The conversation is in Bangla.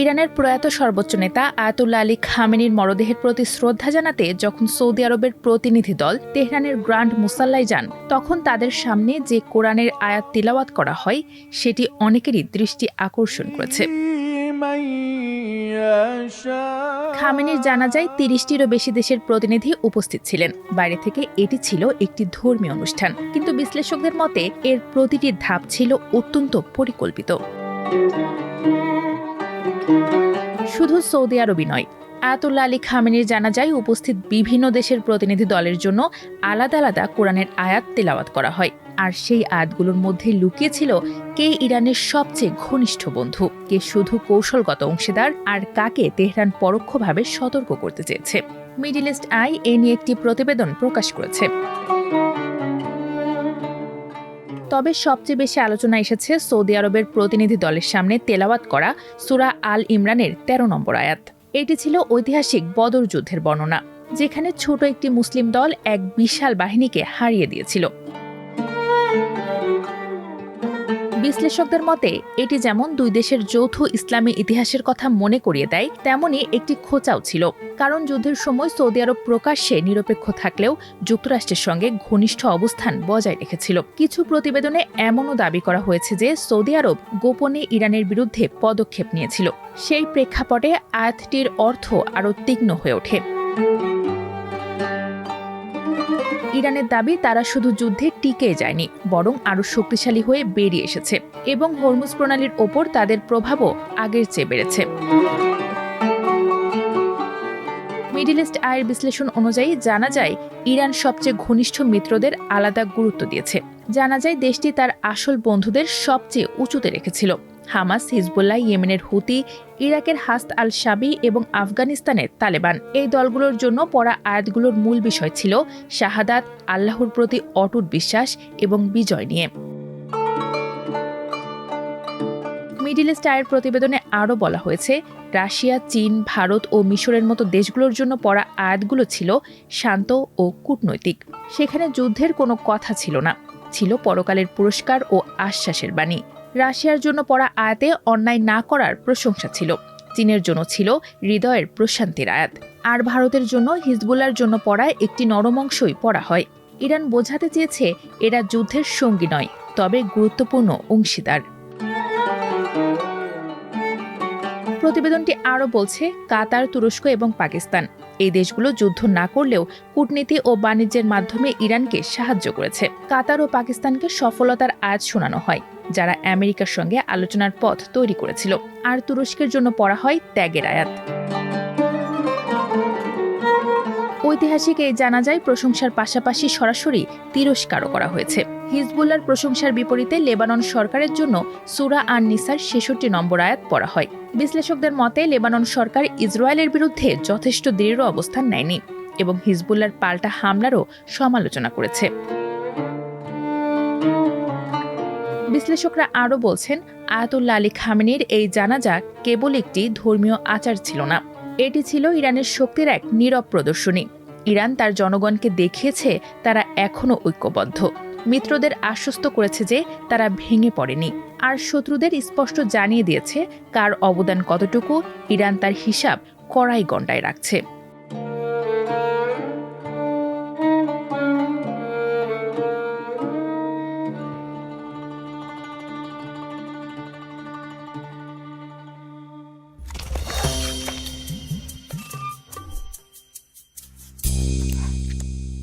ইরানের প্রয়াত সর্বোচ্চ নেতা আয়াতুল্লাহ আলী খামেনির মরদেহের প্রতি শ্রদ্ধা জানাতে যখন সৌদি আরবের প্রতিনিধি দল তেহরানের গ্র্যান্ড মুসাল্লায় যান, তখন তাদের সামনে যে কোরআনের আয়াত তিলাওয়াত করা হয় সেটি অনেকেরই দৃষ্টি আকর্ষণ করেছে। খামেনির জানাজায় ৩০টিরও বেশি দেশের প্রতিনিধি উপস্থিত ছিলেন। বাইরে থেকে এটি ছিল একটি ধর্মীয় অনুষ্ঠান, কিন্তু বিশ্লেষকদের মতে এর প্রতিটি ধাপ ছিল অত্যন্ত পরিকল্পিত। শুধু সৌদি আরবই নয়, আয়াতুল্লাহ আলী খামেনির জানাজায় উপস্থিত বিভিন্ন দেশের প্রতিনিধি দলের জন্য আলাদা আলাদা কোরআনের আয়াত তেলাওয়াত করা হয়। আর সেই আয়াতগুলোর মধ্যে লুকিয়ে ছিল কে ইরানের সবচেয়ে ঘনিষ্ঠ বন্ধু, কে শুধু কৌশলগত অংশীদার, আর কাকে তেহরান পরোক্ষভাবে সতর্ক করতে চেয়েছে। মিডল ইস্ট আই এ নিয়ে একটি প্রতিবেদন প্রকাশ করেছে। তবে সবচেয়ে বেশি আলোচনা এসেছে সৌদি আরবের প্রতিনিধি দলের সামনে তেলাওয়াত করা সূরা আল ইমরানের ১৩ নম্বর আয়াত। এটি ছিল ঐতিহাসিক বদর যুদ্ধের বর্ণনা, যেখানে ছোট একটি মুসলিম দল এক বিশাল বাহিনীকে হারিয়ে দিয়েছিল। বিশ্লেষকদের মতে এটি যেমন দুই দেশের যৌথ ইসলামী ইতিহাসের কথা মনে করিয়ে দেয়, তেমনই একটি খোঁচাও ছিল। কারণ যুদ্ধের সময় সৌদি আরব প্রকাশ্যে নিরপেক্ষ থাকলেও যুক্তরাষ্ট্রের সঙ্গে ঘনিষ্ঠ অবস্থান বজায় রেখেছিল। কিছু প্রতিবেদনে এমনও দাবি করা হয়েছে যে সৌদি আরব গোপনে ইরানের বিরুদ্ধে পদক্ষেপ নিয়েছিল। সেই প্রেক্ষাপটে আয়াতটির অর্থ আরও তীক্ষ্ণ হয়ে ওঠে। ইরানের দাবি তারা শুধু যুদ্ধে টিকে যায়নি, বরং আরও শক্তিশালী হয়ে বেরিয়ে এসেছে এবং হরমুজ প্রণালীর ওপর তাদের প্রভাবও আগের চেয়ে বেড়েছে। মিডল ইস্ট আইয়ের বিশ্লেষণ অনুযায়ী জানা যায় ইরান সবচেয়ে ঘনিষ্ঠ মিত্রদের আলাদা গুরুত্ব দিয়েছে। জানা যায় দেশটি তার আসল বন্ধুদের সবচেয়ে উঁচুতে রেখেছিল। হামাস, হিজবুল্লাহ, ইয়েমেনের হুতি, ইরাকের হাসদ আল শাবি এবং আফগানিস্তানের তালেবান, এই দলগুলোর জন্য পড়া আয়াতগুলোর মূল বিষয় ছিল শাহাদাত, আল্লাহর প্রতি অটুট বিশ্বাস এবং বিজয় নিয়ে। মিডল ইস্ট আইয়ের প্রতিবেদনে আরও বলা হয়েছে রাশিয়া, চীন, ভারত ও মিশরের মতো দেশগুলোর জন্য পড়া আয়াতগুলো ছিল শান্ত ও কূটনৈতিক। সেখানে যুদ্ধের কোনো কথা ছিল না, ছিল পরকালের পুরস্কার ও আশ্বাসের বাণী। রাশিয়ার জন্য পড়া আয়াতে অন্যায় না করার প্রশংসা ছিল, চীনের জন্য ছিল হৃদয়ের প্রশান্তির আয়াত, আর ভারতের জন্য হিজবুল্লাহর জন্য পড়ায় একটি নরম অংশই পড়া হয়। ইরান বোঝাতে চেয়েছে এরা যুদ্ধের সঙ্গী নয়, তবে গুরুত্বপূর্ণ অংশীদার। প্রতিবেদনটি আরও বলছে কাতার, তুরস্ক এবং পাকিস্তান, এই দেশগুলো যুদ্ধ না করলেও কূটনীতি ও বাণিজ্যের মাধ্যমে ইরানকে সাহায্য করেছে। কাতার ও পাকিস্তানকে সফলতার আয়াত শোনানো হয়, যারা আমেরিকার সঙ্গে আলোচনার পথ তৈরি করেছিল, আর তুরস্কের জন্য পড়া হয় ত্যাগের আয়াত। ঐতিহাসিক এই জানাজায় প্রশংসার পাশাপাশি সরাসরি তিরস্কারও করা হয়েছে। হিজবুল্লাহর প্রশংসার বিপরীতে লেবানন সরকারের জন্য সূরা আন-নিসার ৬৬ নম্বর আয়াত পড়া হয়। বিশ্লেষকদের মতে লেবানন সরকার ইসরায়েলের বিরুদ্ধে যথেষ্ট দৃঢ় অবস্থান নেয়নি এবং হিজবুল্লাহর পাল্টা হামলারও সমালোচনা করেছে। বিশ্লেষকরা আরও বলছেন আয়াতুল্লাহ আলী খামেনির এই জানাজা কেবল একটি ধর্মীয় আচার ছিল না, এটি ছিল ইরানের শক্তির এক নীরব প্রদর্শনী। ইরান তার জনগণকে দেখিয়েছে তারা এখনও ঐক্যবদ্ধ, মিত্রদের আশ্বস্ত করেছে যে তারা ভেঙে পড়েনি, আর শত্রুদের স্পষ্ট জানিয়ে দিয়েছে কার অবদান কতটুকু। ইরান তার হিসাব কড়াই গণ্ডায় রাখছে।